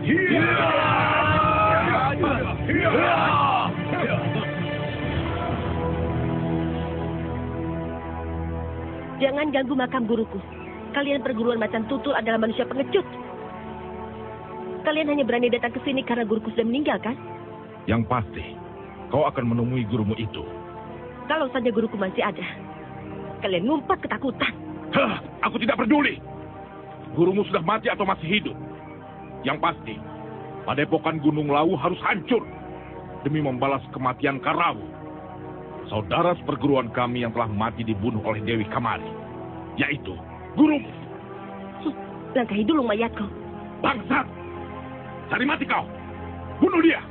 Jangan ganggu makam guruku. Kalian perguruan macan tutul adalah manusia pengecut. Kalian hanya berani datang ke sini karena guruku sudah meninggal, kan? Yang pasti, kau akan menemui gurumu itu. Kalau saja guruku masih ada, kalian ngumpat ketakutan. Hah, aku tidak peduli. Gurumu sudah mati atau masih hidup. Yang pasti, Padepokan Gunung Lawu harus hancur demi membalas kematian Karawu, saudara seperguruan kami yang telah mati dibunuh oleh Dewi Kamari, yaitu gurumu. Langkahi dulu mayatku. Bangsat! Cari mati kau! Bunuh dia!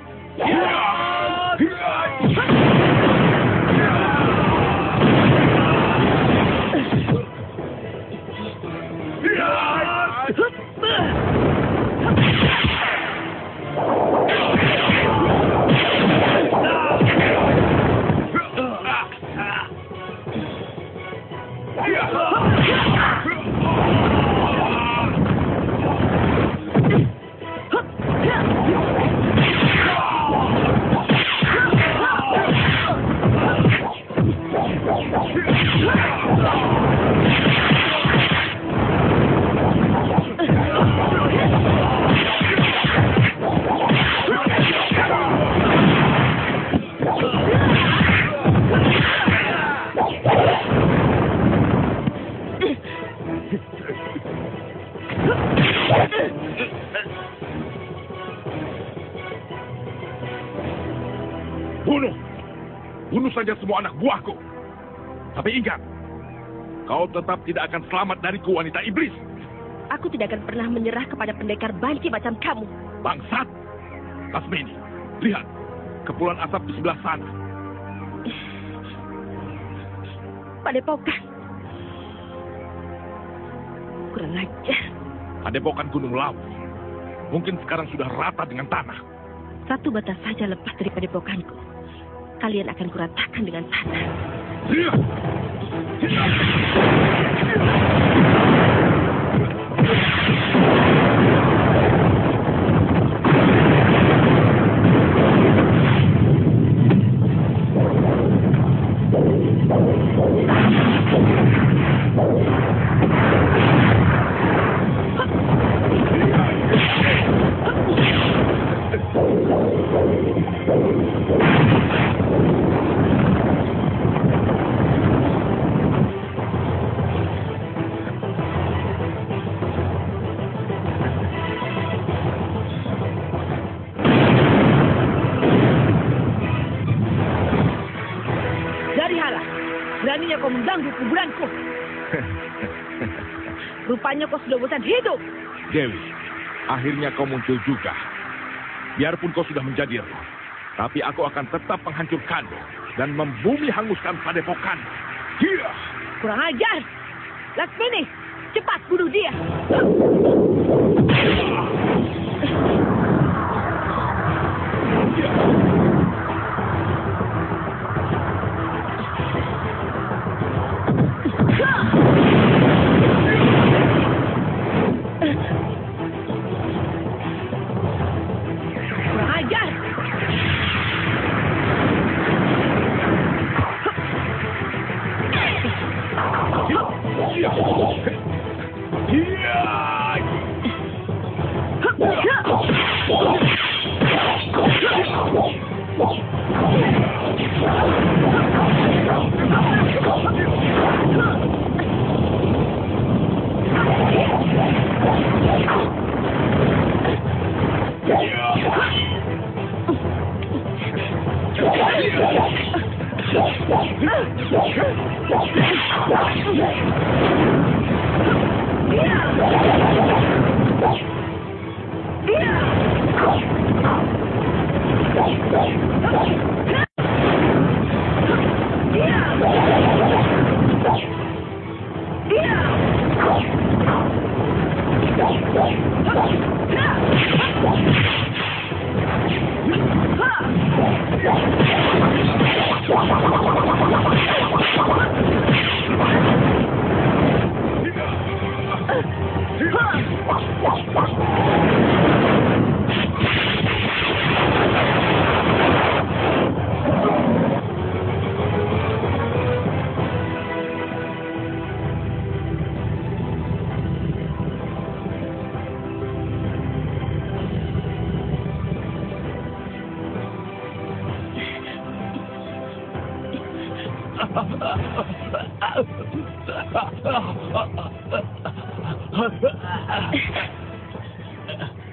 Bunuh saja semua anak buahku. Tapi ingat, kau tetap tidak akan selamat dariku, wanita iblis. Aku tidak akan pernah menyerah kepada pendekar banci macam kamu. Bangsat! Lasmini, lihat. Kepulan asap di sebelah sana. Padepokan. Kurang ajar. Padepokan Gunung Lawu. Mungkin sekarang sudah rata dengan tanah. Satu batas saja lepas dari padepokanku. Kalian akan kuratakan dengan tanah. Beraninya kau mengganggu kuburanku. Rupanya kau sudah bosan hidup. Dewi, akhirnya kau muncul juga. Biarpun kau sudah menjadi roh, tapi aku akan tetap menghancurkanmu dan membumi hanguskan padepokan. Dia. Kurang ajar. Lasmini, cepat bunuh dia.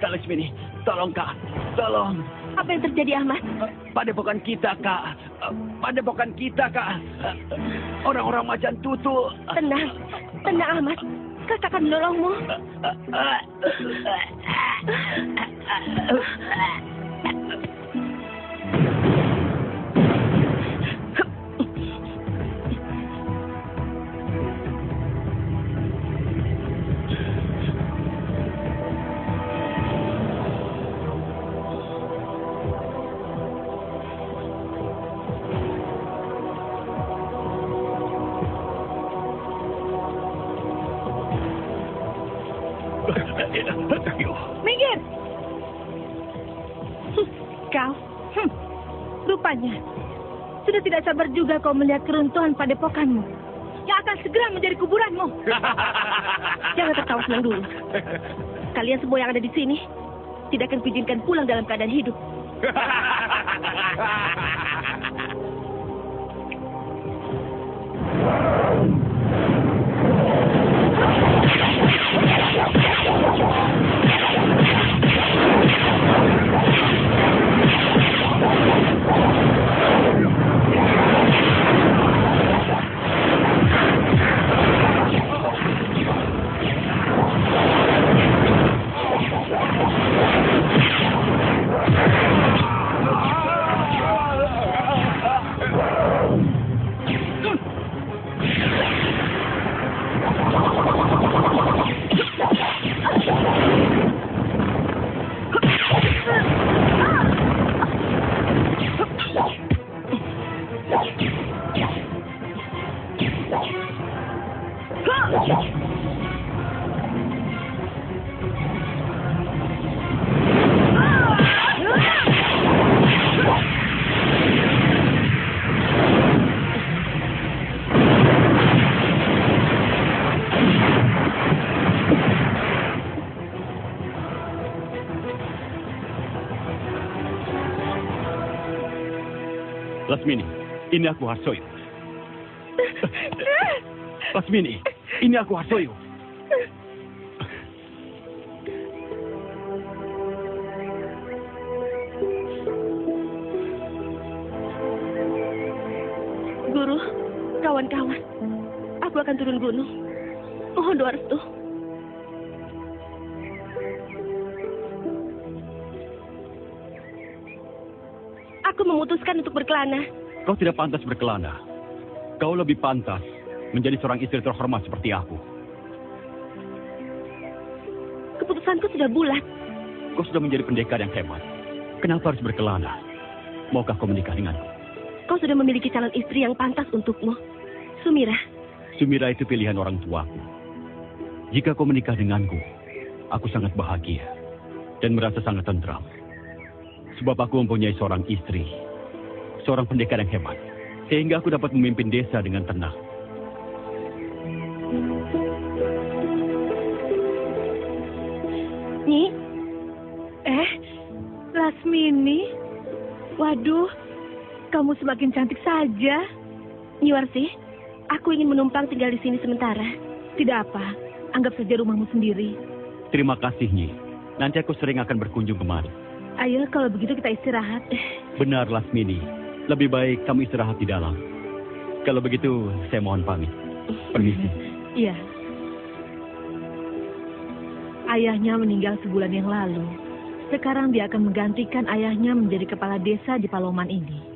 Kak Laksmini, tolong Kak, tolong. Apa yang terjadi, Ahmad? Padepokan kita, Kak. Padepokan kita, Kak. Orang-orang macan tutu. Tenang, tenang Ahmad. Kakak akan menolongmu. Minggir! Kau, rupanya sudah tidak sabar juga kau melihat keruntuhan padepokanmu yang akan segera menjadi kuburanmu. Jangan tertawa senang dulu. Kalian semua yang ada di sini tidak akan kuizinkan pulang dalam keadaan hidup. Lasmini, ini aku Harsoyo. Lasmini, ini aku Harsoyo. Guru, kawan-kawan, aku akan turun gunung. Mohon doa restu. Aku memutuskan untuk berkelana. Kau tidak pantas berkelana. Kau lebih pantas menjadi seorang istri terhormat seperti aku. Keputusanku sudah bulat. Kau sudah menjadi pendekar yang hebat. Kenapa harus berkelana? Maukah kau menikah denganku? Kau sudah memiliki calon istri yang pantas untukmu. Sumira. Sumira itu pilihan orang tuaku. Jika kau menikah denganku, aku sangat bahagia dan merasa sangat tentram. Sebab aku mempunyai seorang istri, seorang pendekar yang hebat, sehingga aku dapat memimpin desa dengan tenang. Nyi? Lasmini? Waduh, kamu semakin cantik saja. Nyi Warsi, aku ingin menumpang tinggal di sini sementara. Tidak apa, anggap saja rumahmu sendiri. Terima kasih, Nyi. Nanti aku sering akan berkunjung kemari. Ayo, kalau begitu kita istirahat. Benar, Lasmini. Lebih baik kamu istirahat di dalam. Kalau begitu, saya mohon pamit. Permisi. Iya. Ayahnya meninggal sebulan yang lalu. Sekarang dia akan menggantikan ayahnya menjadi kepala desa di Paloman ini.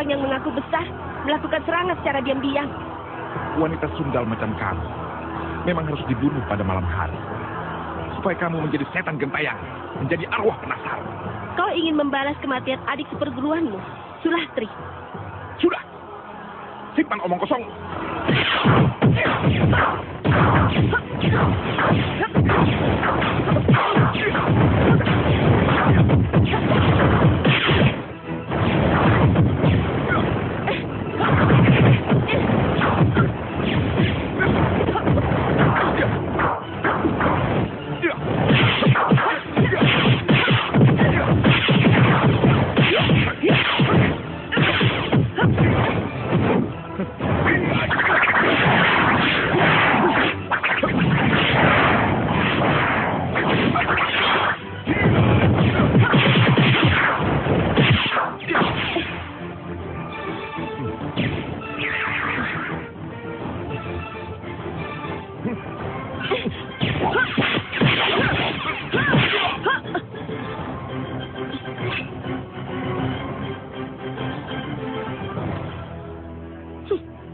orang yang mengaku besar melakukan serangan secara diam-diam. Wanita sundal macam kamu memang harus dibunuh pada malam hari. Supaya kamu menjadi setan gentayangan, menjadi arwah penasaran. Kau ingin membalas kematian adik seperguruanmu, Sulastri. Sudah. Simpan omong kosong.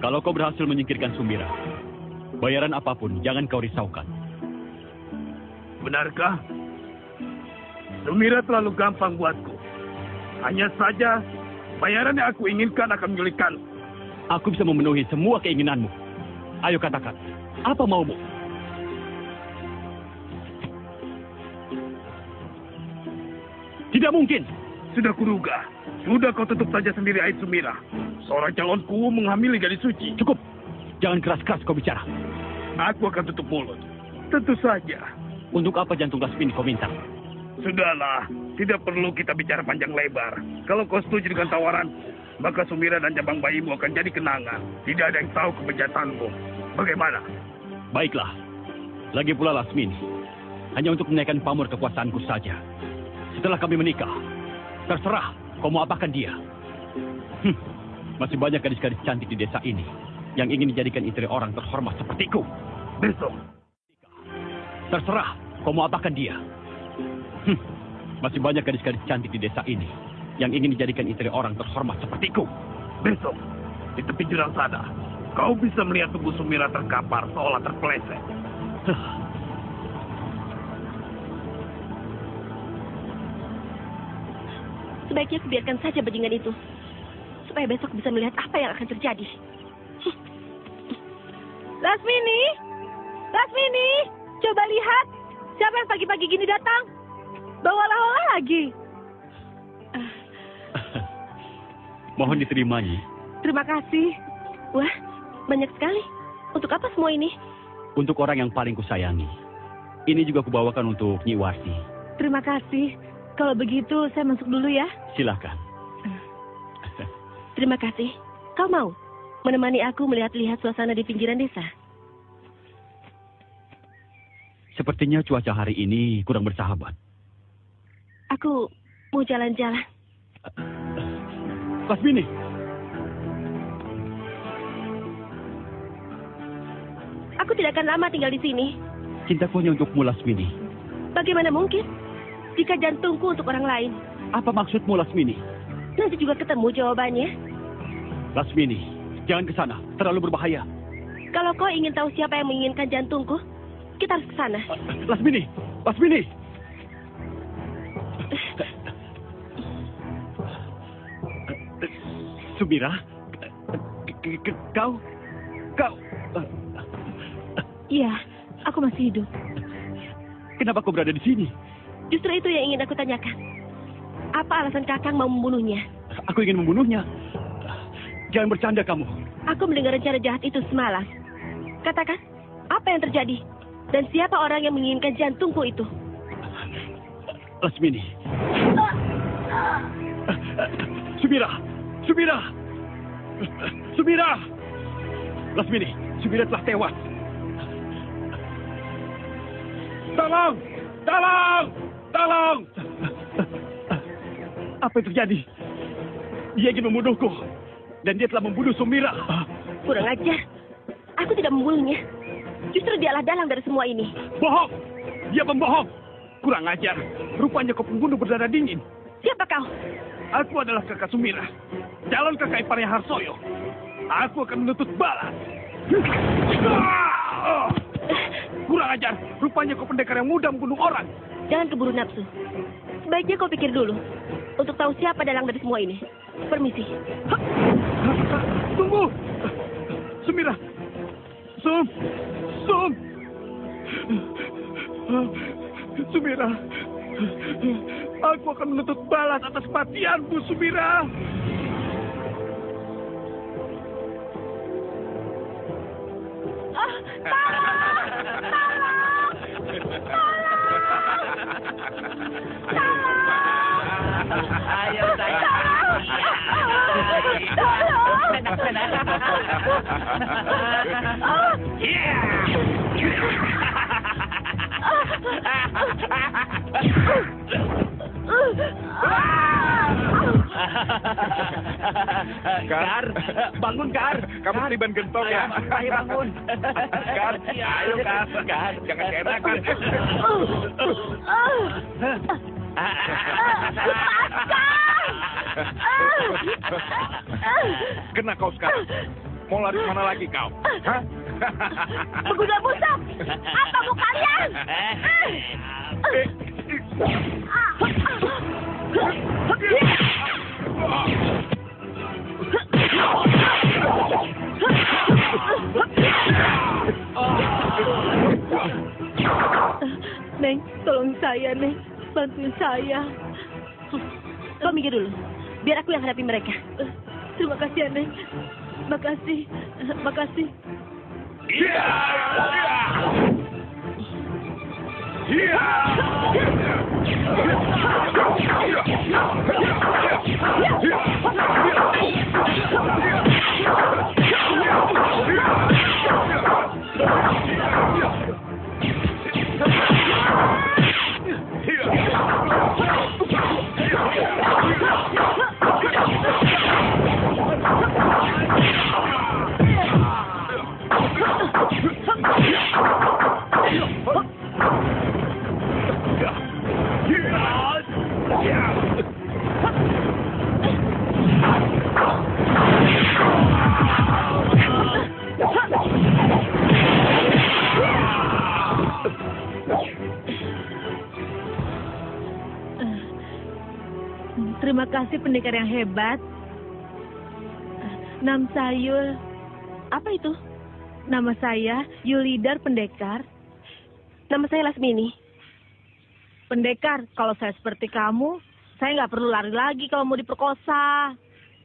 Kalau kau berhasil menyingkirkan Sumira, bayaran apapun jangan kau risaukan. Benarkah? Sumira terlalu gampang buatku. Hanya saja, bayaran yang aku inginkan akan menyulitkan. Aku bisa memenuhi semua keinginanmu. Ayo katakan, apa maumu? Tidak mungkin. Sudah kuduga. Sudah kau tutup saja sendiri aib Sumira. Seorang calonku menghamili gadis suci. Cukup. Jangan keras-keras kau bicara. Aku akan tutup mulut. Tentu saja. Untuk apa jantung Lasmini kau minta? Sudahlah. Tidak perlu kita bicara panjang lebar. Kalau kau setuju dengan tawaran, maka Sumira dan jabang bayimu akan jadi kenangan. Tidak ada yang tahu kebejatanmu. Bagaimana? Baiklah. Lagi pula Lasmini. Hanya untuk menaikkan pamor kekuasaanku saja. Setelah kami menikah, terserah kau mau apakan dia. Masih banyak gadis-gadis cantik di desa ini yang ingin dijadikan istri orang terhormat sepertiku. Besok. Terserah kau mau apakan dia. Masih banyak gadis-gadis cantik di desa ini yang ingin dijadikan istri orang terhormat sepertiku. Besok, di tepi jurang sana, kau bisa melihat tubuh Sumira terkapar seolah terpeleset. Sebaiknya biarkan saja bajingan itu. Supaya besok bisa melihat apa yang akan terjadi. Lasmini! Lasmini! Coba lihat. Siapa yang pagi-pagi gini datang? Bawalah olah lagi. Mohon diterima, Nyi. Terima kasih. Wah, banyak sekali. Untuk apa semua ini? Untuk orang yang paling kusayangi. Ini juga kubawakan untuk Nyi Warsi. Terima kasih. Kalau begitu, saya masuk dulu ya. Silakan. Terima kasih. Kau mau menemani aku melihat-lihat suasana di pinggiran desa? Sepertinya cuaca hari ini kurang bersahabat. Aku mau jalan-jalan. Lasmini. Aku tidak akan lama tinggal di sini. Cintaku hanya untukmu, Lasmini. Bagaimana mungkin? Jika jantungku untuk orang lain. Apa maksudmu, Lasmini? Nanti juga ketemu jawabannya. Lasmini, jangan ke sana. Terlalu berbahaya. Kalau kau ingin tahu siapa yang menginginkan jantungku, kita harus ke sana. Lasmini! Lasmini! Sumira? Kau? Iya, aku masih hidup. Kenapa kau berada di sini? Justru itu yang ingin aku tanyakan. Apa alasan Kakang mau membunuhnya? Aku ingin membunuhnya. Jangan bercanda kamu. Aku mendengar rencana jahat itu semalam. Katakan, apa yang terjadi? Dan siapa orang yang menginginkan jantungku itu? Lasmini. Sumira! Sumira! Sumira! Lasmini, Sumira telah tewas. Tolong! Tolong! Tolong! Apa yang terjadi? Dia ingin membunuhku. Dan dia telah membunuh Sumira. Kurang ajar. Aku tidak membunuhnya. Justru dialah dalang dari semua ini. Bohong! Dia pembohong! Kurang ajar. Rupanya kau pembunuh berdarah dingin. Siapa kau? Aku adalah kakak Sumira. calon kakak iparnya Harsoyo. Aku akan menuntut balas. Kurang ajar, rupanya kau pendekar yang mudah membunuh orang. Jangan keburu nafsu. Sebaiknya kau pikir dulu untuk tahu siapa dalang dari semua ini. Permisi. Tunggu, Sumira. Sumira. Aku akan menuntut balas atas kematianmu, Sumira. Ayo saya. Kar, bangun Kar. Kamu ketiban gentong ya? Ayo bangun. Kar, ayo Kar. Jangan keenakan. Kena kau sekarang. Mau lari kemana lagi kau? Hah? Pengguna busuk! Apa mau kalian? Neng, tolong saya, Neng. Bantuin saya. Kau minggir dulu. Biar aku yang hadapi mereka. Terima kasih ya, Neng. Makasih. Makasih. Terima kasih pendekar yang hebat. Nam Sayul. Apa itu? Nama saya Yulidar Pendekar. Nama saya Lasmini. Pendekar, kalau saya seperti kamu, saya nggak perlu lari lagi kalau mau diperkosa.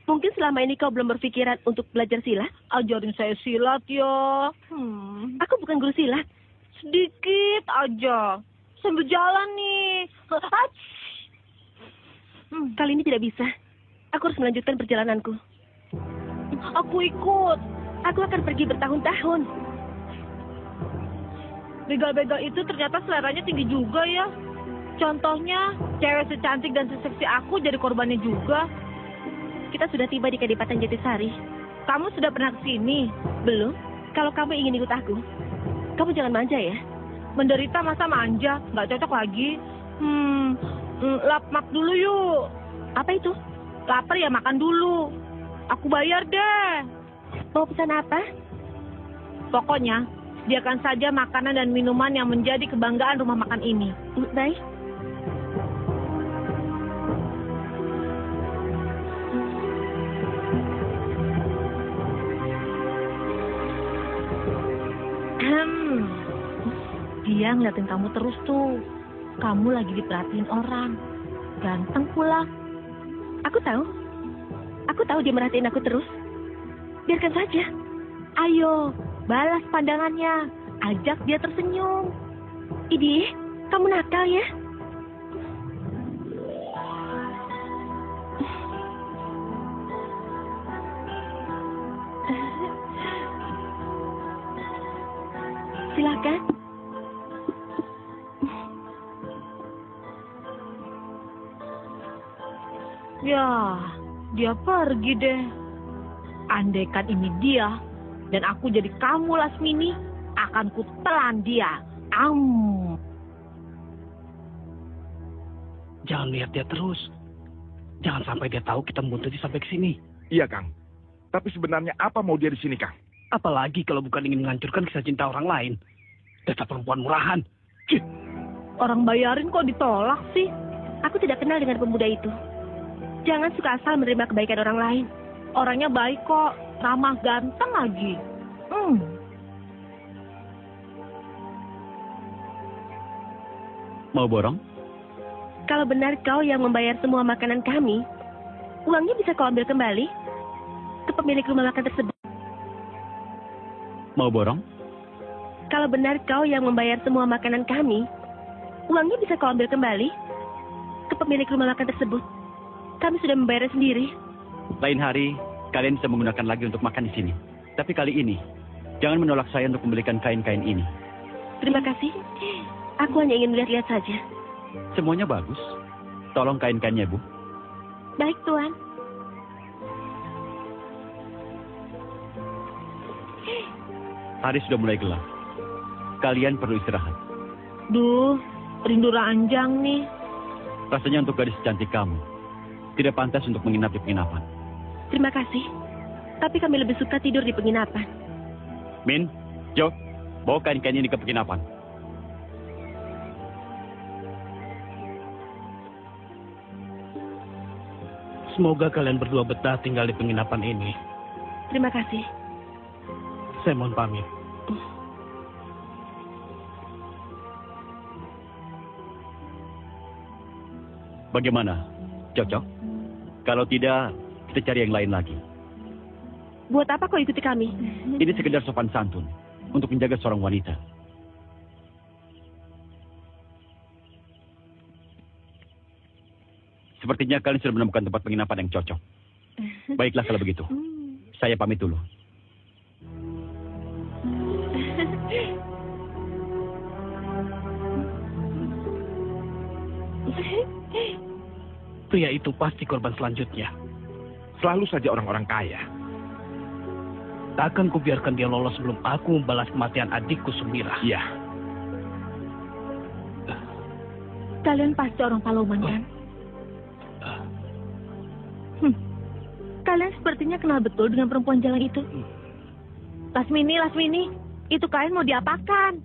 Mungkin selama ini kau belum berpikiran untuk belajar silat? Ajarin saya silat ya. Aku bukan guru silat. Sedikit aja. Sambil jalan nih. Kali ini tidak bisa. Aku harus melanjutkan perjalananku. Aku ikut. Aku akan pergi bertahun-tahun. Begal-begal itu ternyata seleranya tinggi juga ya. Contohnya, cewek secantik dan seseksi aku jadi korbannya juga. Kita sudah tiba di Kadipaten Jatisari. Kamu sudah pernah ke sini? Belum? Kalau kamu ingin ikut aku, kamu jangan manja ya. Menderita masa manja? Nggak cocok lagi. Lap-mak dulu yuk. Apa itu? Lapar ya makan dulu. Aku bayar deh. Mau pesan apa? Pokoknya, sediakan saja makanan dan minuman yang menjadi kebanggaan rumah makan ini. Baik. Dia ngeliatin kamu terus tuh. Kamu lagi diperhatiin orang. Ganteng pula. Aku tahu dia merhatiin aku terus. Biarkan saja. Ayo, balas pandangannya. Ajak dia tersenyum. Idih, kamu nakal ya? Silakan. Ya, dia pergi deh. Andaikan ini dia, dan aku jadi kamu, Lasmini, akan kutelan dia. Jangan lihat dia terus. Jangan sampai dia tahu kita membuntuti sampai ke sini. Iya, Kang. Tapi sebenarnya apa mau dia di sini, Kang? Apalagi kalau bukan ingin menghancurkan kisah cinta orang lain. Dasar perempuan murahan. Cih. Orang bayarin kok ditolak sih? Aku tidak kenal dengan pemuda itu. Jangan suka asal menerima kebaikan orang lain. Orangnya baik kok, ramah, ganteng lagi. Mau borong? Kalau benar kau yang membayar semua makanan kami, uangnya bisa kau ambil kembali ke pemilik rumah makan tersebut. Mau borong? Kalau benar kau yang membayar semua makanan kami, uangnya bisa kau ambil kembali ke pemilik rumah makan tersebut. Kami sudah membayar sendiri. Lain hari, kalian bisa menggunakan lagi untuk makan di sini. Tapi kali ini, jangan menolak saya untuk membelikan kain-kain ini. Terima kasih. Aku hanya ingin melihat-lihat saja. Semuanya bagus. Tolong kain-kainnya, Bu. Baik, Tuan. Hari sudah mulai gelap. Kalian perlu istirahat. Duh, rindu ranjang nih. Rasanya untuk gadis cantik kamu, tidak pantas untuk menginap di penginapan. Terima kasih. Tapi kami lebih suka tidur di penginapan. Min, Jo, bawa kain-kain ini ke penginapan. Semoga kalian berdua betah tinggal di penginapan ini. Terima kasih. Saya mohon pamit. Bagaimana? Cocok? Kalau tidak, kita cari yang lain lagi. Buat apa kau ikuti kami? Ini sekedar sopan santun untuk menjaga seorang wanita. Sepertinya kalian sudah menemukan tempat penginapan yang cocok. Baiklah kalau begitu. Saya pamit dulu. Pria itu pasti korban selanjutnya. Selalu saja orang-orang kaya. Takkan kubiarkan dia lolos sebelum aku membalas kematian adikku Sumira. Iya. Kalian pasti orang Paloman, kan? Kalian sepertinya kenal betul dengan perempuan jalan itu. Lasmini, itu kalian mau diapakan?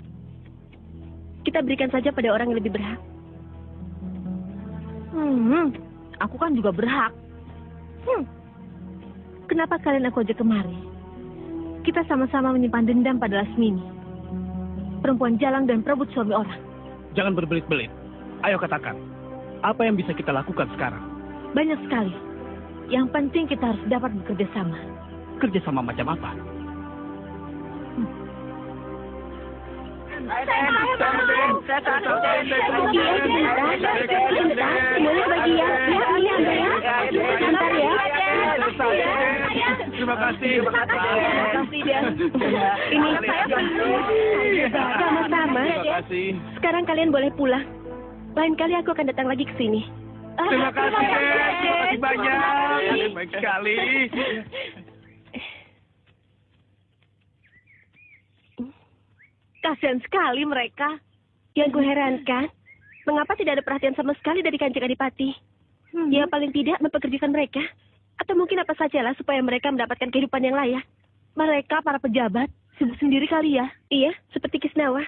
Kita berikan saja pada orang yang lebih berhak. Aku kan juga berhak. Kenapa kalian aku ajak kemari? Kita sama-sama menyimpan dendam pada Lasmini, perempuan jalang dan perebut suami orang. Jangan berbelit-belit. Ayo katakan, apa yang bisa kita lakukan sekarang? Banyak sekali. Yang penting kita harus dapat bekerja sama. Kerja sama macam apa? Sebentar. Semuanya kebagian. Ya, ini Anda ya. Sebentar ya. Terima kasih. Terima kasih, Dan. Ini saya perlu. Sama-sama. Terima kasih. Sekarang kalian boleh pulang. Lain kali aku akan datang lagi ke sini. Terima kasih, Den. Terima kasih banyak. Baik sekali. Kasihan sekali mereka. Yang kuherankan, mengapa tidak ada perhatian sama sekali dari Kanjeng Adipati? Ya paling tidak mempekerjakan mereka. Atau mungkin apa sajalah supaya mereka mendapatkan kehidupan yang layak. Mereka para pejabat, sibuk sendiri kali ya. Iya, seperti Kisnawa.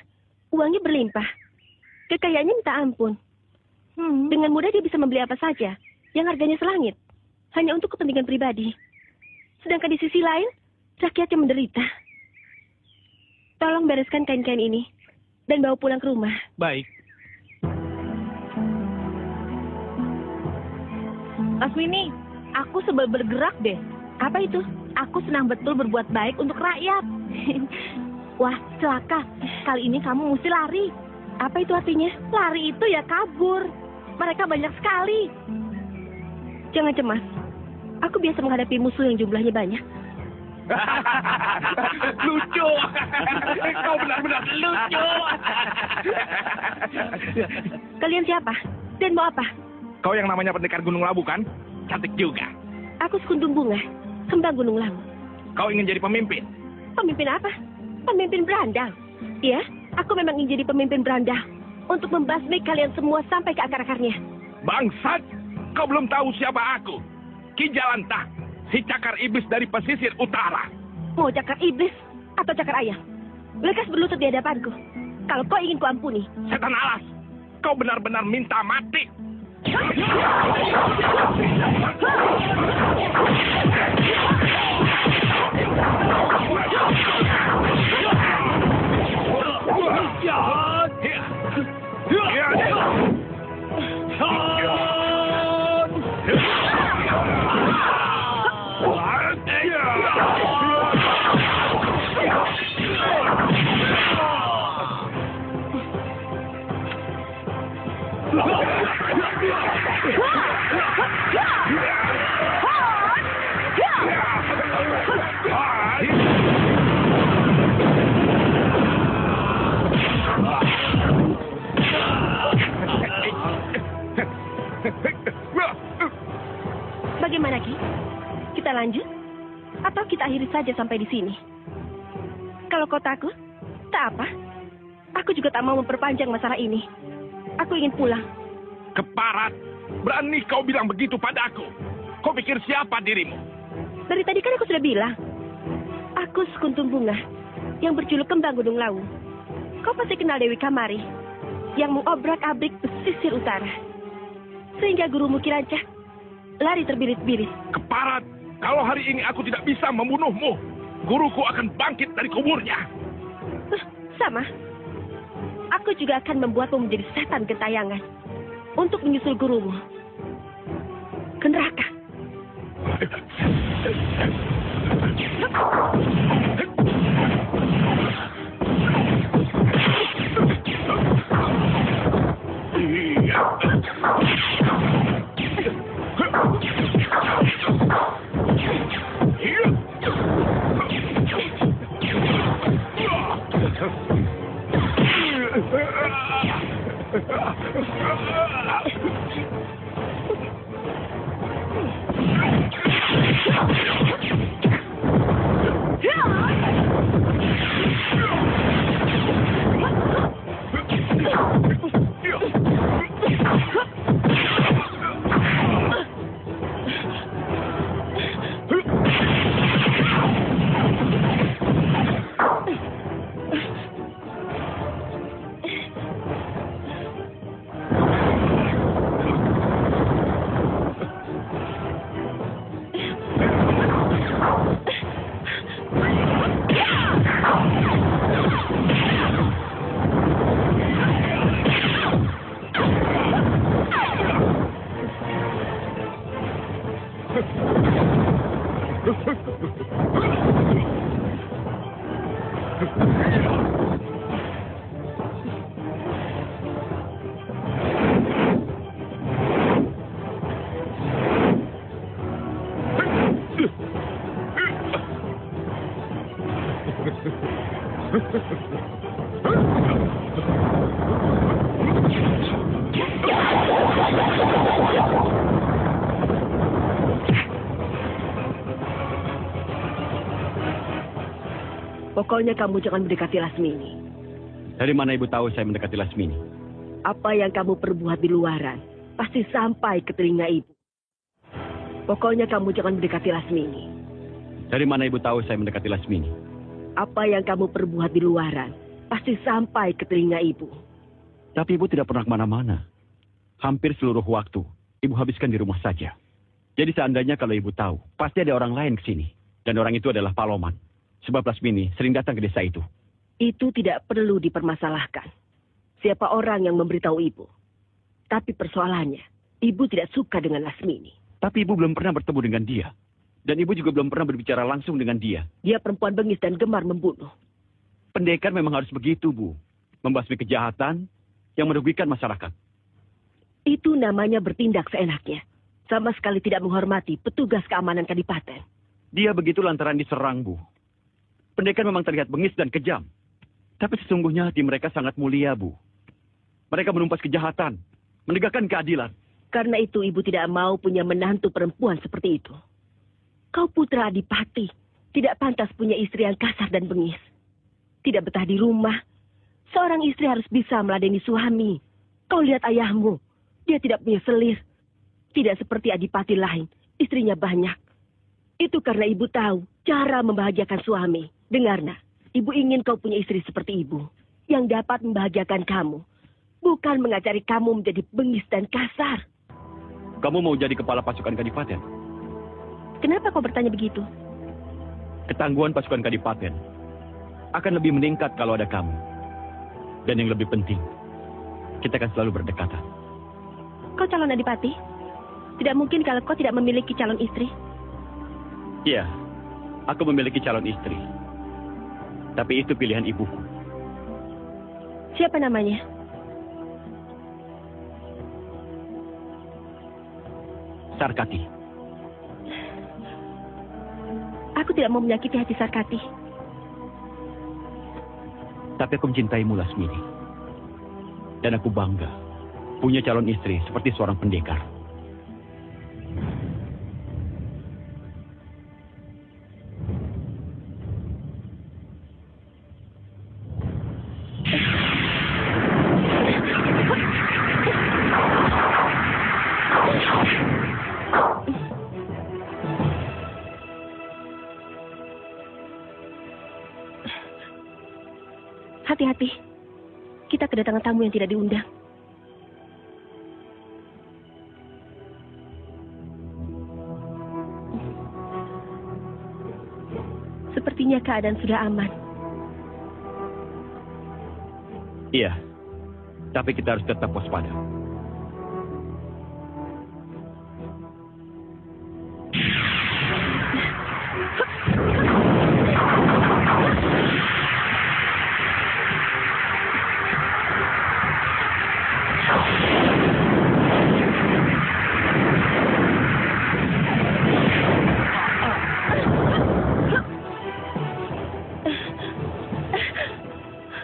Uangnya berlimpah. Kekayaannya minta ampun. Dengan mudah dia bisa membeli apa saja yang harganya selangit. Hanya untuk kepentingan pribadi. Sedangkan di sisi lain, rakyat yang menderita. Tolong bereskan kain-kain ini dan bawa pulang ke rumah. Baik. Lasmini, aku sebel bergerak deh. Apa itu? Aku senang betul berbuat baik untuk rakyat. Wah, celaka. Kali ini kamu mesti lari. Apa itu artinya? Lari itu ya kabur. Mereka banyak sekali. Jangan cemas. Aku biasa menghadapi musuh yang jumlahnya banyak. Lucu. Kau benar-benar lucu. Kalian siapa? Dan mau apa? Kau yang namanya pendekar Gunung Lawu kan? Cantik juga. Aku Sekundung Bunga, kembang Gunung Lawu. Kau ingin jadi pemimpin? Pemimpin apa? Pemimpin berandal. Ya, aku memang ingin jadi pemimpin berandal. Untuk membasmi kalian semua sampai ke akar-akarnya. Bangsat, kau belum tahu siapa aku. Ki Jalantah, si cakar iblis dari pesisir utara. Mau cakar iblis atau cakar ayam? Lekas berlutut di hadapanku. Kalau kau ingin kuampuni. Setan alas, kau benar-benar minta mati. Bagaimana, Ki? Kita lanjut? Atau kita akhiri saja sampai di sini? Kalau kau takut, tak apa. Aku juga tak mau memperpanjang masalah ini. Aku ingin pulang. Keparat, berani kau bilang begitu padaku. Kau pikir siapa dirimu? Dari tadi kan aku sudah bilang. Aku Sekuntum Bunga, yang berjuluk Kembang Gunung Lawu. Kau pasti kenal Dewi Kamari, yang mengobrak-abrik pesisir utara. Sehingga gurumu Kirancah lari terbirit-birit. Keparat, kalau hari ini aku tidak bisa membunuhmu, guruku akan bangkit dari kuburnya. Sama. Aku juga akan membuatmu menjadi setan gentayangan untuk menyusul gurumu ke neraka. Pokoknya kamu jangan mendekati Lasmini. Dari mana ibu tahu saya mendekati Lasmini? Apa yang kamu perbuat di luaran pasti sampai ke telinga ibu. Pokoknya kamu jangan mendekati Lasmini. Dari mana ibu tahu saya mendekati Lasmini? Apa yang kamu perbuat di luaran pasti sampai ke telinga ibu. Tapi ibu tidak pernah kemana-mana. Hampir seluruh waktu ibu habiskan di rumah saja. Jadi seandainya kalau ibu tahu, pasti ada orang lain ke sini. Dan orang itu adalah Paloman. Sebab Lasmini sering datang ke desa itu. Itu tidak perlu dipermasalahkan. Siapa orang yang memberitahu ibu. Tapi persoalannya, ibu tidak suka dengan Lasmini. Tapi ibu belum pernah bertemu dengan dia. Dan ibu juga belum pernah berbicara langsung dengan dia. Dia perempuan bengis dan gemar membunuh. Pendekar memang harus begitu, Bu. Membasmi kejahatan yang merugikan masyarakat. Itu namanya bertindak seenaknya. Sama sekali tidak menghormati petugas keamanan Kadipaten. Dia begitu lantaran diserang, Bu. Pendekar memang terlihat bengis dan kejam. Tapi sesungguhnya hati mereka sangat mulia, Bu. Mereka menumpas kejahatan, menegakkan keadilan. Karena itu ibu tidak mau punya menantu perempuan seperti itu. Kau putra adipati, tidak pantas punya istri yang kasar dan bengis. Tidak betah di rumah. Seorang istri harus bisa meladeni suami. Kau lihat ayahmu, dia tidak punya selir. Tidak seperti adipati lain, istrinya banyak. Itu karena ibu tahu cara membahagiakan suami. Dengar, nak. Ibu ingin kau punya istri seperti ibu. Yang dapat membahagiakan kamu. Bukan mengajari kamu menjadi bengis dan kasar. Kamu mau jadi kepala pasukan Kadipaten? Kenapa kau bertanya begitu? Ketangguhan pasukan Kadipaten akan lebih meningkat kalau ada kamu. Dan yang lebih penting, kita akan selalu berdekatan. Kau calon adipati? Tidak mungkin kalau kau tidak memiliki calon istri. Iya, aku memiliki calon istri. Tapi itu pilihan ibuku. Siapa namanya? Sarkati. Aku tidak mau menyakiti hati Sarkati. Tapi aku mencintaimu, Lasmini. Dan aku bangga punya calon istri seperti seorang pendekar. Hati-hati. Kita kedatangan tamu yang tidak diundang. Sepertinya keadaan sudah aman. Iya, tapi kita harus tetap waspada.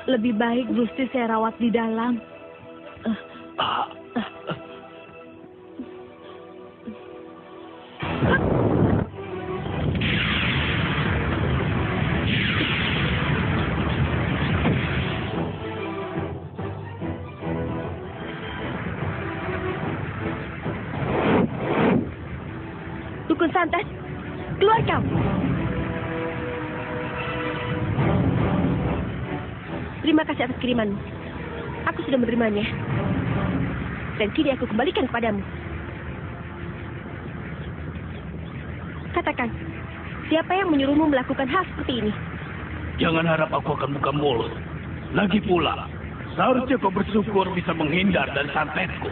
Lebih baik Gusti saya rawat di dalam. Dukun santet, keluar kau. Terima kasih atas kirimanmu. Aku sudah menerimanya. Dan kini aku kembalikan kepadamu. Katakan, siapa yang menyuruhmu melakukan hal seperti ini? Jangan harap aku akan buka mulut. Lagi pula, seharusnya kau bersyukur bisa menghindar dari santetku.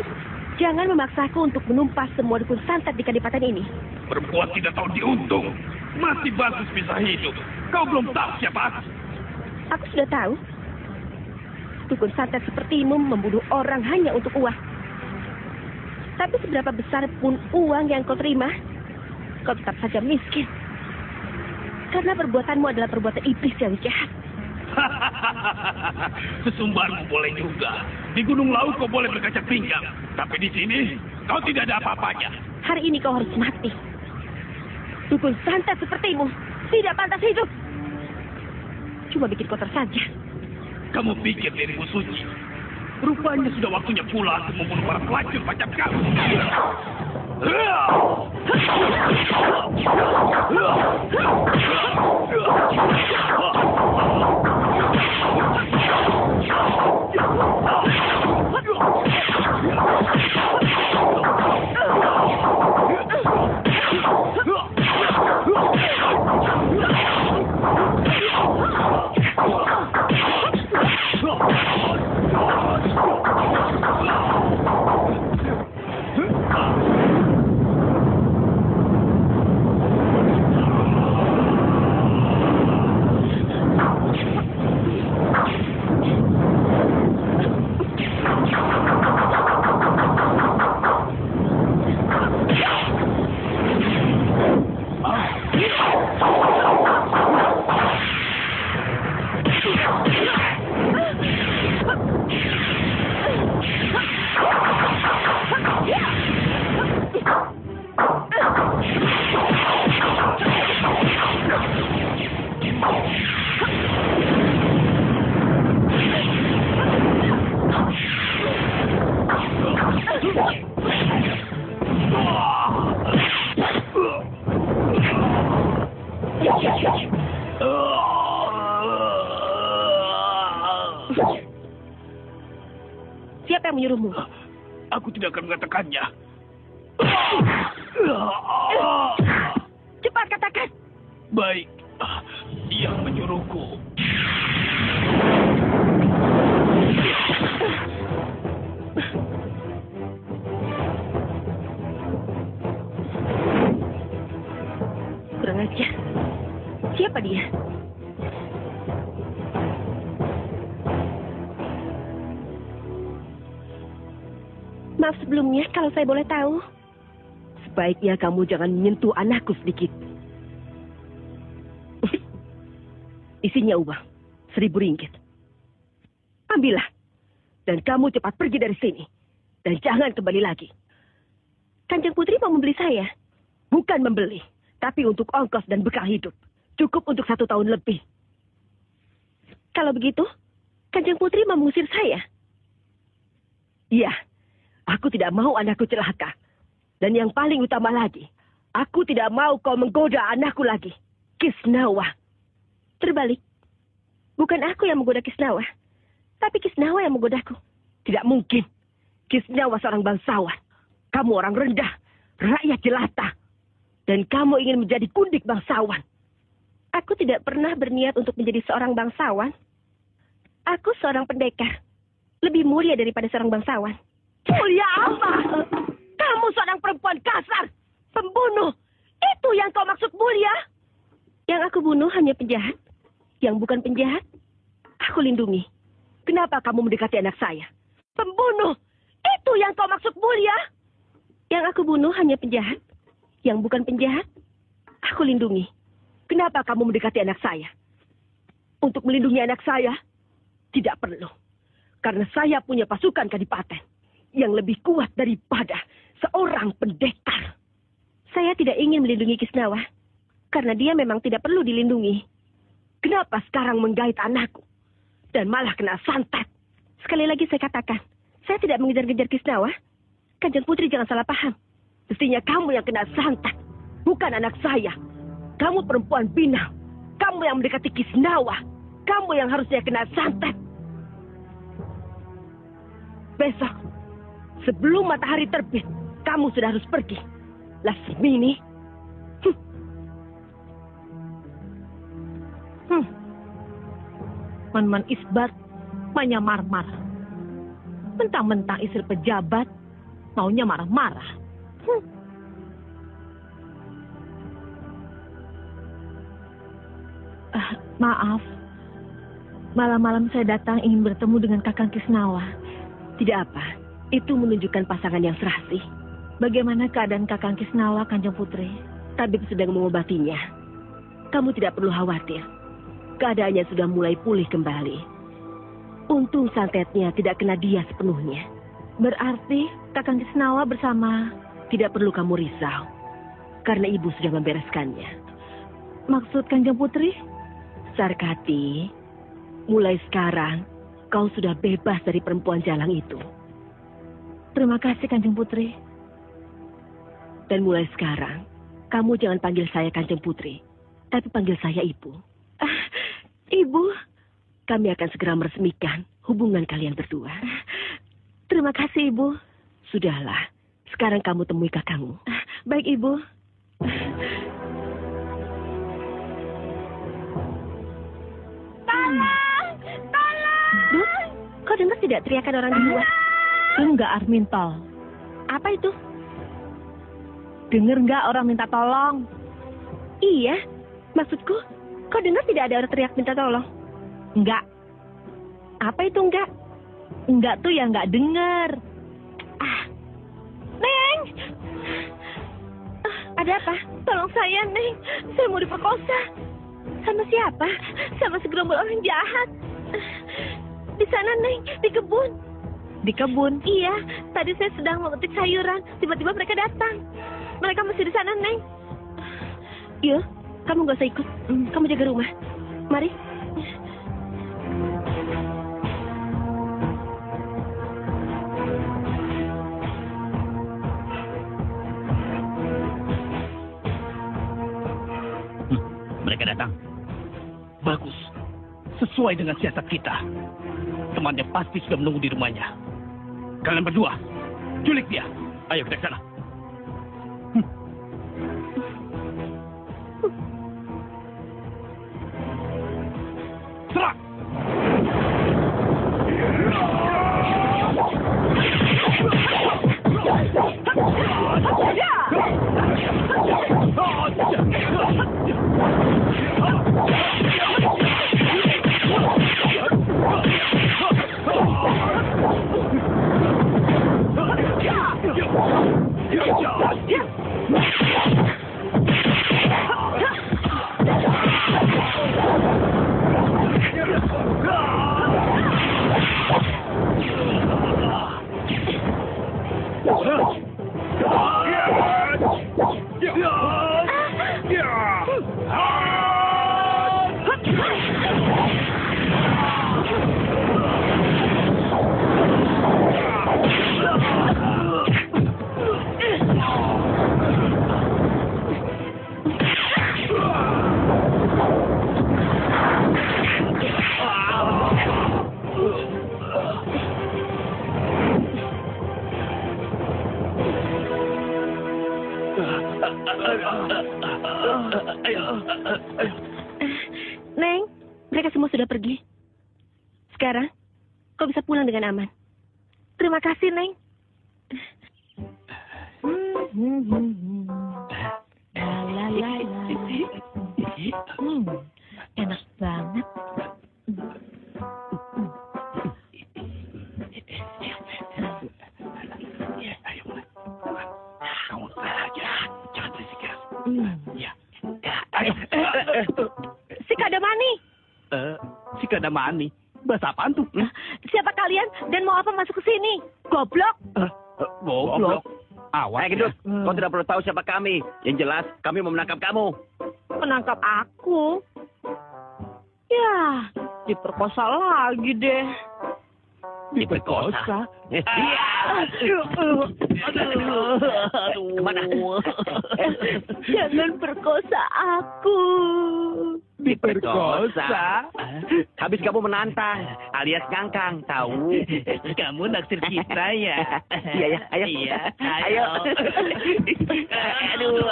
Jangan memaksaku untuk menumpas semua dukun santet di kadipaten ini. Berbuat tidak tahu diuntung. Masih bagus bisa hidup. Kau belum tahu siapa aku. Aku sudah tahu. Dukun santet sepertimu membunuh orang hanya untuk uang. Tapi seberapa besar pun uang yang kau terima, kau tetap saja miskin. Karena perbuatanmu adalah perbuatan iblis yang jahat. Sesumbarmu boleh juga. Di Gunung Lawu kau boleh berkaca pinggang. Tapi di sini, kau tidak ada apa-apanya. Hari ini kau harus mati. Dukun santet sepertimu tidak pantas hidup. Cuma bikin kotor saja. Kamu pikir dirimu suci. Rupanya sudah waktunya pula untuk membunuh para pelacur macam kamu. Siapa yang menyuruhmu? Aku tidak akan mengatakannya. Cepat katakan. Baik, yang menyuruhku. Kurang ajar. Siapa dia? Maaf sebelumnya kalau saya boleh tahu. Sebaiknya kamu jangan menyentuh anakku sedikit. Isinya uang, 1.000 ringgit. Ambillah. Dan kamu cepat pergi dari sini. Dan jangan kembali lagi. Kanjeng Putri mau membeli saya. Bukan membeli. Tapi untuk ongkos dan bekal hidup. Cukup untuk 1 tahun lebih. Kalau begitu, Kanjeng Putri mau mengusir saya. Iya. Aku tidak mau anakku celaka. Dan yang paling utama lagi, aku tidak mau kau menggoda anakku lagi. Kisnawa. Terbalik. Bukan aku yang menggoda Kisnawa. Tapi Kisnawa yang menggodaku. Tidak mungkin. Kisnawa seorang bangsawan. Kamu orang rendah. Rakyat jelata. Dan kamu ingin menjadi kundik bangsawan. Aku tidak pernah berniat untuk menjadi seorang bangsawan. Aku seorang pendekar. Lebih mulia daripada seorang bangsawan. Mulia apa? Kamu seorang perempuan kasar. Pembunuh. Itu yang kau maksud mulia? Yang aku bunuh hanya penjahat. Yang bukan penjahat, aku lindungi. Kenapa kamu mendekati anak saya? Pembunuh. Itu yang kau maksud mulia? Yang aku bunuh hanya penjahat. Yang bukan penjahat, aku lindungi. Kenapa kamu mendekati anak saya? Untuk melindungi anak saya, tidak perlu. Karena saya punya pasukan kadipaten yang lebih kuat daripada seorang pendekar. Saya tidak ingin melindungi Kisnawa, karena dia memang tidak perlu dilindungi. Kenapa sekarang menggait anakku? Dan malah kena santet. Sekali lagi saya katakan, saya tidak mengejar-ngejar Kisnawa. Kanjeng Putri jangan salah paham. Mestinya kamu yang kena santet, bukan anak saya. Kamu perempuan binang. Kamu yang mendekati Kisnawa. Kamu yang harusnya kena santet. Besok, sebelum matahari terbit, kamu sudah harus pergi. Lasmini. Man isbat, maunya marah-marah. Mentang-mentang istri pejabat, maunya marah-marah. Maaf, malam-malam saya datang ingin bertemu dengan Kakang Kisnawa. Tidak apa, itu menunjukkan pasangan yang serasi. Bagaimana keadaan Kakang Kisnawa, Kanjeng Putri? Tabib sedang mengobatinya. Kamu tidak perlu khawatir. Keadaannya sudah mulai pulih kembali. Untung santetnya tidak kena dia sepenuhnya. Berarti Kakang Kisnawa bersama... Tidak perlu kamu risau. Karena ibu sudah membereskannya. Maksud Kanjeng Putri? Sarkati, mulai sekarang kau sudah bebas dari perempuan jalang itu. Terima kasih Kanjeng Putri. Dan mulai sekarang, kamu jangan panggil saya Kanjeng Putri, tapi panggil saya Ibu. Ibu? Kami akan segera meresmikan hubungan kalian berdua. Terima kasih Ibu. Sudahlah, sekarang kamu temui kakangmu. Baik Ibu. Tolong! Dut, kau dengar tidak teriakan orang di luar? Enggak, Armintol. Apa itu? Dengar enggak orang minta tolong? Iya, maksudku, kau dengar tidak ada orang teriak minta tolong? Enggak. Apa itu enggak? Enggak tuh ya enggak dengar. Neng! Ada apa? Tolong saya, Neng. Saya mau diperkosa. Sama siapa? Sama segerombol orang jahat. Di sana, Neng. Di kebun. Di kebun? Iya. Tadi saya sedang memetik sayuran. Tiba-tiba mereka datang. Mereka masih di sana, Neng. Iya, kamu gak usah ikut. Kamu jaga rumah. Mari. Mereka datang. Bagus. Sesuai dengan siasat kita. Temannya pasti sudah menunggu di rumahnya. Kalian berdua, culik dia. Ayo kita ke sana. Serang! Neng, mereka semua sudah pergi. Sekarang, kau bisa pulang dengan aman. Terima kasih, Neng. Enak banget. Kamu aja, jangan berisik ya. Ya. Ayo. Si Kadamani, Si Kadamani. Bahasa apaan tuh? siapa kalian dan mau apa masuk ke sini? Goblok. Goblok. Awas. Gendut, kau tidak perlu tahu siapa kami. Yang jelas, kami mau menangkap kamu. Menangkap aku? Ya, diperkosa lagi deh. Diperkosa? Iya. Aduh. Kemana? Jangan perkosa aku. Diperkosa? Habis kamu menantang, alias ngangkang, tahu? Kamu naksir kita ya? Iya ya, ayo. Iya, Ayo. Aduh,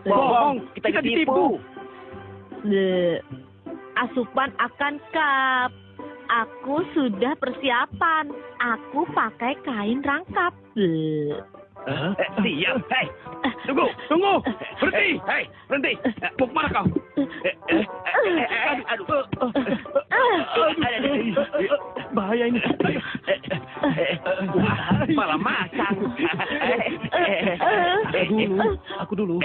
Bohong, kita ditipu. Asupan akan kap. Aku sudah persiapan. Aku pakai kain rangkap. Diam, hei. Tunggu. Berhenti, hei, berhenti. Mau kemana kau? Aduh. bahaya ini. Malah masang. Aku dulu.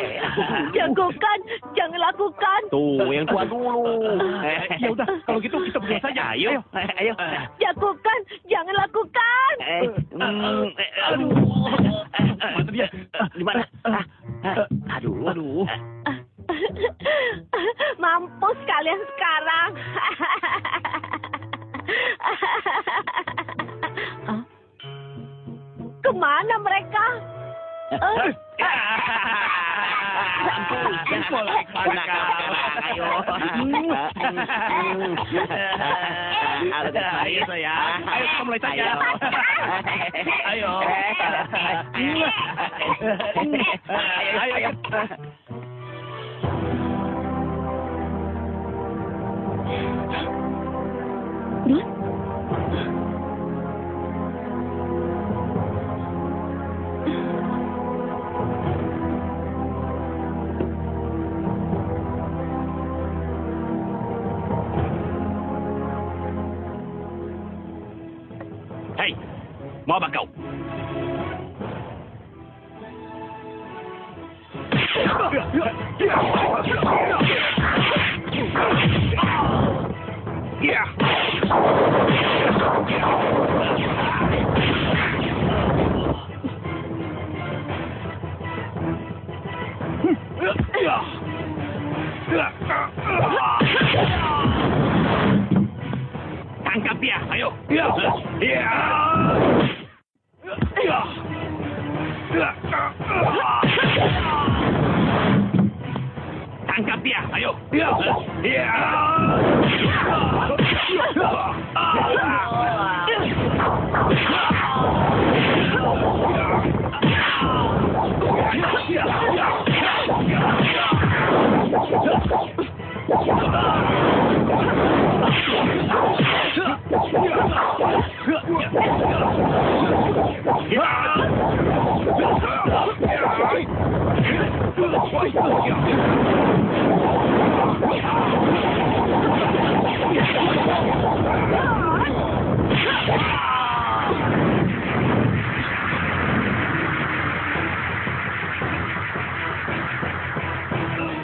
Jagokan, jangan lakukan. Tuh, yang tua dulu. Ya udah, kalau gitu kita berdua saja. Ayo. Jagokan, jangan lakukan. Aduh. Mana dia? Di mana? Aduh. Mampus kalian sekarang. Kemana mereka? Ayo sayang. Ayo kita mulai saja. Ayo. Hei, mau apa kau? Tangkap dia, ayo. Ayo. Ya.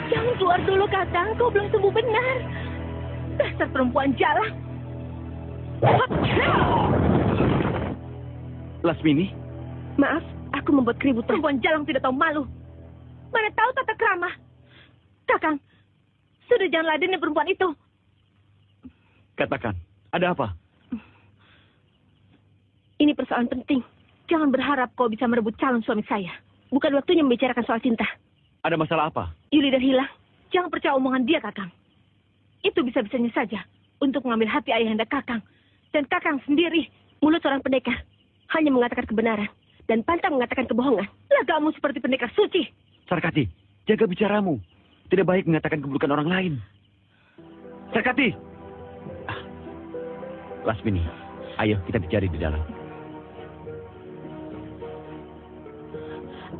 Jangan keluar dulu, Kakang. Kau belum sembuh benar. Dasar perempuan jalang. Lasmini, Maaf, aku membuat keributan. Perempuan jalang tidak tahu malu. Mana tahu tata krama. Kakang, sudah jangan ladenin perempuan itu. katakan, ada apa? Ini persoalan penting. Jangan berharap kau bisa merebut calon suami saya. Bukan waktunya membicarakan soal cinta. Ada masalah apa? Yulida hilang. Jangan percaya omongan dia, Kakang. Itu bisa-bisanya saja untuk mengambil hati ayahanda Kakang. Dan Kakang sendiri. Mulut seorang pendekar hanya mengatakan kebenaran dan pantang mengatakan kebohongan. Lagamu seperti pendekar suci. Sarkati, jaga bicaramu. Tidak baik mengatakan keburukan orang lain. Sarkati! Lasmini, ayo kita bicara di dalam.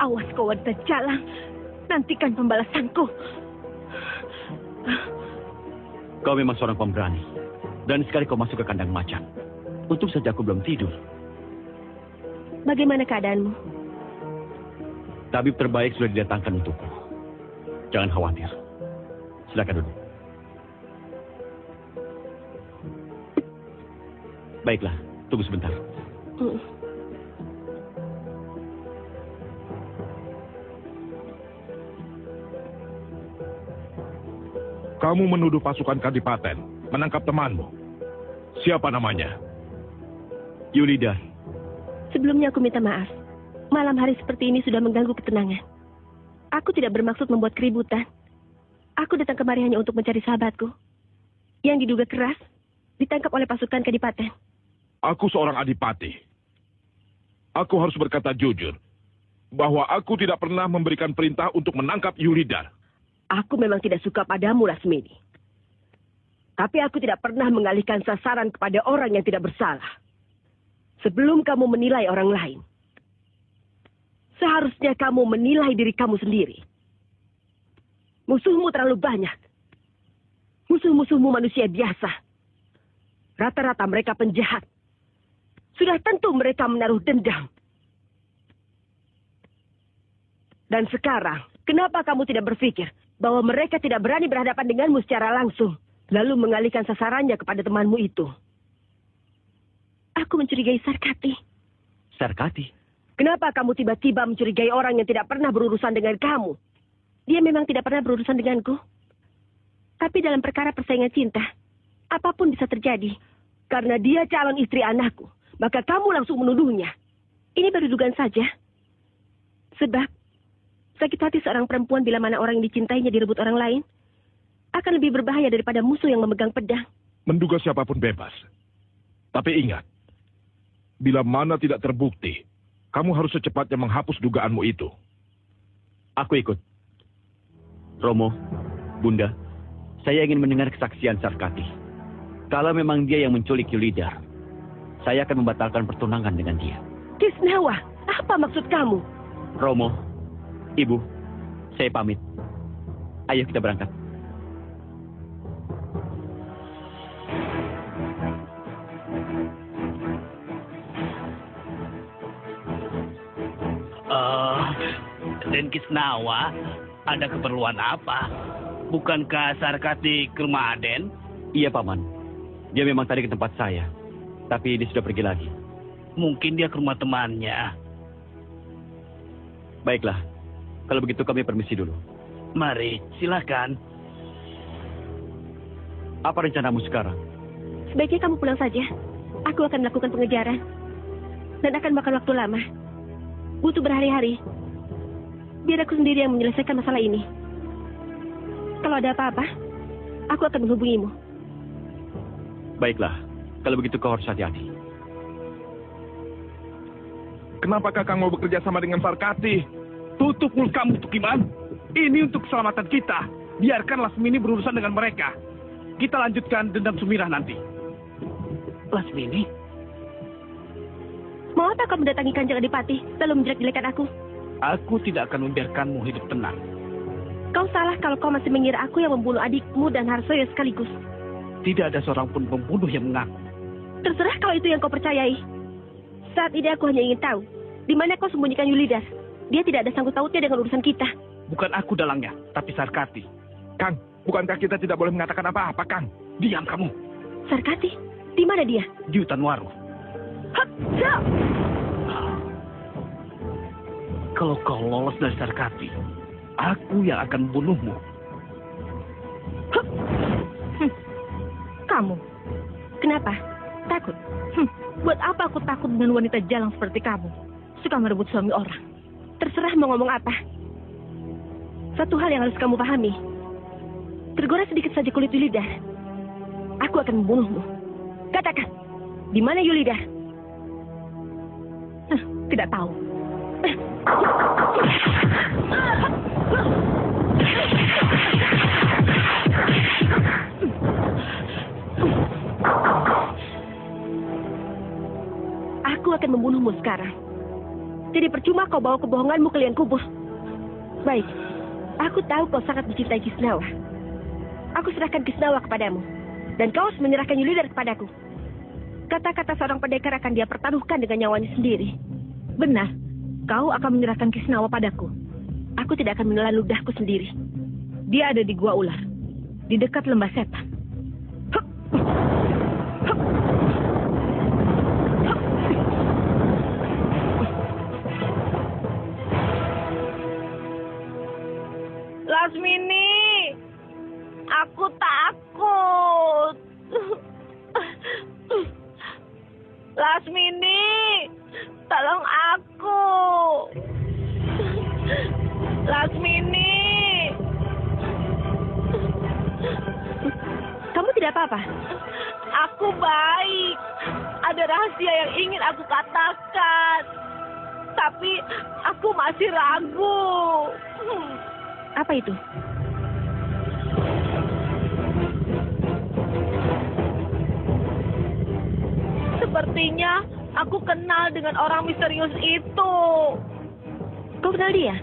Awas kau wanita jalang. Nantikan pembalasanku. Kau memang seorang pemberani. Dan sekali kau masuk ke kandang macan. Untung saja aku belum tidur. Bagaimana keadaanmu? Tabib terbaik sudah didatangkan untukku. Jangan khawatir. Silakan duduk. Baiklah, tunggu sebentar. Kamu menuduh pasukan Kadipaten menangkap temanmu. Siapa namanya? Yulida. Sebelumnya aku minta maaf. Malam hari seperti ini sudah mengganggu ketenangan. Aku tidak bermaksud membuat keributan. Aku datang kemari hanya untuk mencari sahabatku. Yang diduga keras, ditangkap oleh pasukan Kadipaten. Aku seorang adipati. Aku harus berkata jujur. Bahwa aku tidak pernah memberikan perintah untuk menangkap Yulida. Aku memang tidak suka padamu, Lasmini. Tapi aku tidak pernah mengalihkan sasaran kepada orang yang tidak bersalah. Sebelum kamu menilai orang lain, seharusnya kamu menilai diri kamu sendiri. Musuhmu terlalu banyak. Musuh-musuhmu manusia biasa. Rata-rata mereka penjahat. Sudah tentu mereka menaruh dendam. Dan sekarang, kenapa kamu tidak berpikir bahwa mereka tidak berani berhadapan denganmu secara langsung, lalu mengalihkan sasarannya kepada temanmu itu? Aku mencurigai Sarkati. Sarkati? Kenapa kamu tiba-tiba mencurigai orang yang tidak pernah berurusan dengan kamu? Dia memang tidak pernah berurusan denganku. Tapi dalam perkara persaingan cinta, apapun bisa terjadi. Karena dia calon istri anakku, maka kamu langsung menuduhnya. Ini baru dugaan saja. Sebab, sakit hati seorang perempuan bila mana orang yang dicintainya direbut orang lain, akan lebih berbahaya daripada musuh yang memegang pedang. Menduga siapapun bebas. Tapi ingat, bila mana tidak terbukti, kamu harus secepatnya menghapus dugaanmu itu. Aku ikut. Romo, Bunda, saya ingin mendengar kesaksian Sarkati. Kalau memang dia yang menculik Yulida, saya akan membatalkan pertunangan dengan dia. Kisnawa, apa maksud kamu? Romo, Ibu, saya pamit. Ayo kita berangkat. Den Kisnawa, ada keperluan apa? Bukankah Sarkati ke rumah Aden? Iya, Paman. Dia memang tadi ke tempat saya. Tapi dia sudah pergi lagi. Mungkin dia ke rumah temannya. Baiklah. Kalau begitu kami permisi dulu. Mari, silakan. Apa rencanamu sekarang? Sebaiknya kamu pulang saja. Aku akan melakukan pengejaran. Dan akan makan waktu lama. Butuh berhari-hari. Biar aku sendiri yang menyelesaikan masalah ini. Kalau ada apa-apa, aku akan menghubungimu. Baiklah, kalau begitu kau harus hati-hati. Kenapa Kakang mau bekerja sama dengan Sarkati? Tutup mulut kamu, Tukiman. Ini untuk keselamatan kita. Biarkan Lasmini berurusan dengan mereka. Kita lanjutkan dendam Sumirah nanti. Lasmini? Mau apa kau mendatangi Kanjeng Adipati, lalu menjelek-jelekan aku? Aku tidak akan membiarkanmu hidup tenang. Kau salah kalau kau masih mengira aku yang membunuh adikmu dan Harsoyo sekaligus. Tidak ada seorang pun pembunuh yang mengaku. Terserah kalau itu yang kau percayai. Saat ini aku hanya ingin tahu, di mana kau sembunyikan Yulidar. Dia tidak ada sangkut pautnya dengan urusan kita. Bukan aku dalangnya, tapi Sarkati. Kang, bukankah kita tidak boleh mengatakan apa-apa, Kang? Diam kamu. Sarkati? Di mana dia? Di hutan waru. Kalau kau lolos dari Sarkati, aku yang akan bunuhmu. Kamu? Kenapa? Takut? Buat apa aku takut dengan wanita jalang seperti kamu? Suka merebut suami orang. Terserah mau ngomong apa. Satu hal yang harus kamu pahami. Tergores sedikit saja kulit Yulidar, aku akan membunuhmu. Katakan, di mana Yulidar? Tidak tahu. Aku akan membunuhmu sekarang. Jadi percuma kau bawa kebohonganmu ke liang kubur. Baik, aku tahu kau sangat mencintai Kisnawa. Aku serahkan Kisnawa kepadamu. Dan kau harus menyerahkan Yulidar kepadaku. Kata-kata seorang pendekar akan dia pertaruhkan dengan nyawanya sendiri. Benar, kau akan menyerahkan Kisnawa padaku. Aku tidak akan menelan ludahku sendiri. Dia ada di Gua Ular, di dekat Lembah Setan. Lasmini, aku takut. Lasmini, tolong aku. Lasmini. Kamu tidak apa-apa? Aku baik. Ada rahasia yang ingin aku katakan. Tapi aku masih ragu. Apa itu? Sepertinya aku kenal dengan orang misterius itu. Kau kenal dia?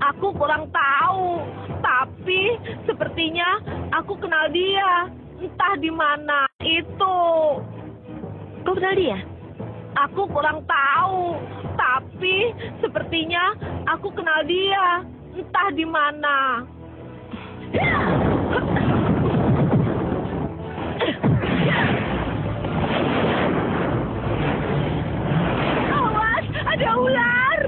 Aku kurang tahu, tapi sepertinya aku kenal dia. Entah di mana itu. Kau kenal dia? Aku kurang tahu, tapi sepertinya aku kenal dia. Entah di mana. Awas, ada ular.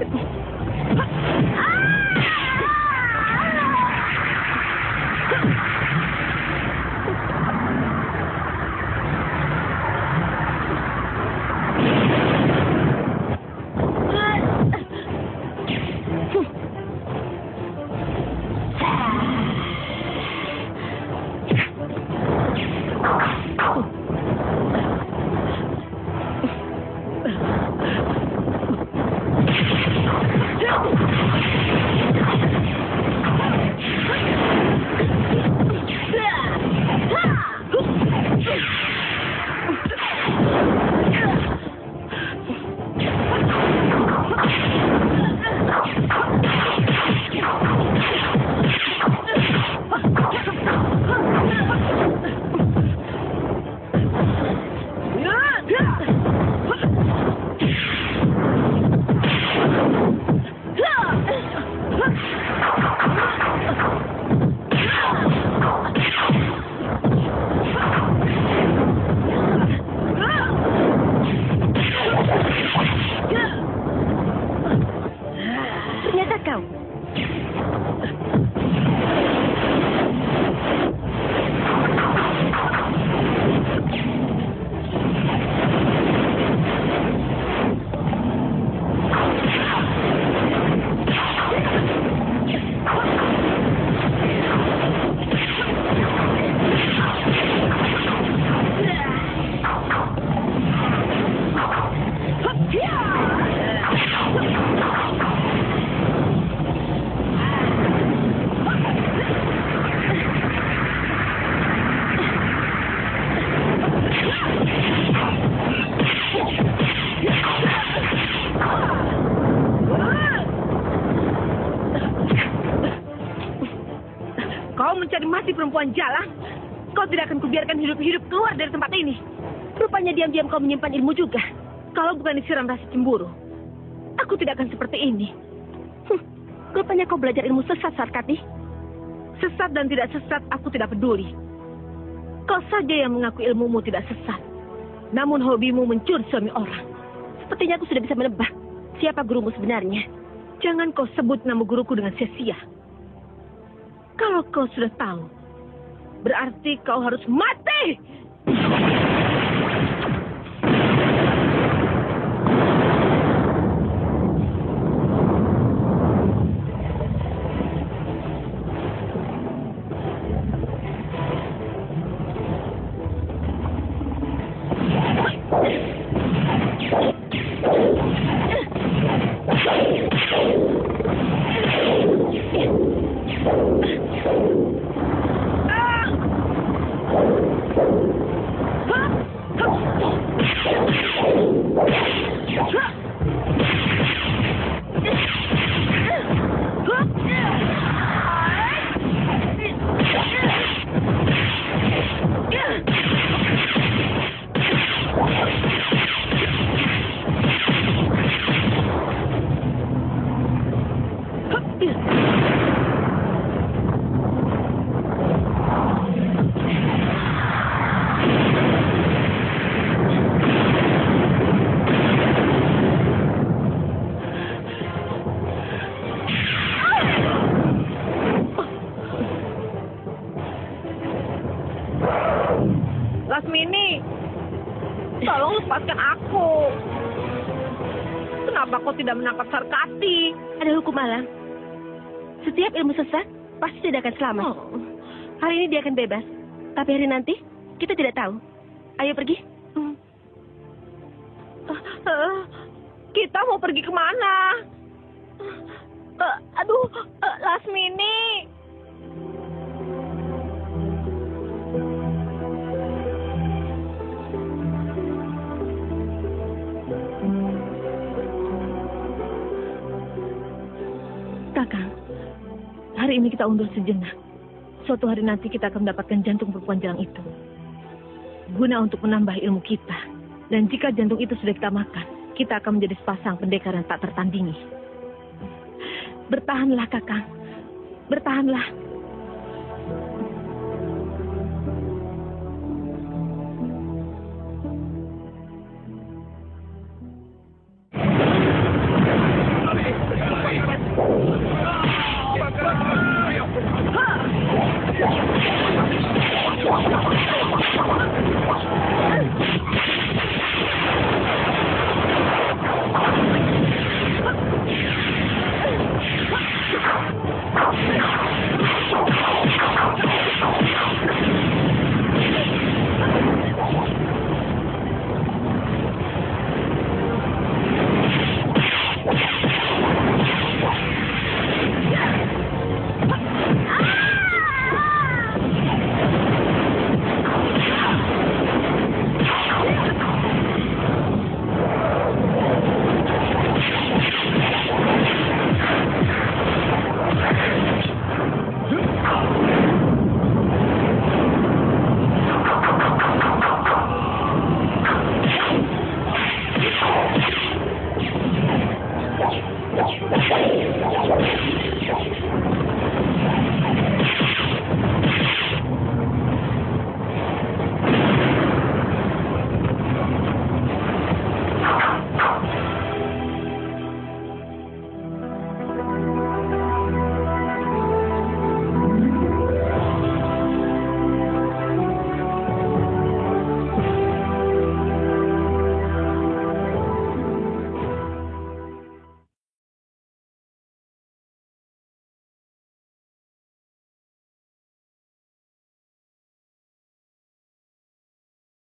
mencari mati perempuan jalan, kau tidak akan kubiarkan hidup-hidup keluar dari tempat ini. Rupanya diam-diam kau menyimpan ilmu juga. Kalau bukan disiram rasa cemburu, aku tidak akan seperti ini. Rupanya kau belajar ilmu sesat, Sarkati. Sesat dan tidak sesat, aku tidak peduli. Kau saja yang mengaku ilmumu tidak sesat. Namun hobimu mencuri suami orang. Sepertinya aku sudah bisa menebak siapa gurumu sebenarnya. Jangan kau sebut nama guruku dengan sia-sia. Kalau kau sudah tahu, berarti kau harus mati! Lasmini, tolong lepaskan aku. Kenapa kau tidak menangkap Sarkati? Ada hukum alam. Setiap ilmu sesat pasti tidak akan selamat. Hari ini dia akan bebas. Tapi hari nanti kita tidak tahu. Ayo pergi. Kita mau pergi kemana? Lasmini. Kakang, hari ini kita undur sejenak. Suatu hari nanti kita akan mendapatkan jantung perempuan jalang itu. Guna untuk menambah ilmu kita. Dan jika jantung itu sudah kita makan, kita akan menjadi sepasang pendekar yang tak tertandingi. Bertahanlah, Kakang. Bertahanlah.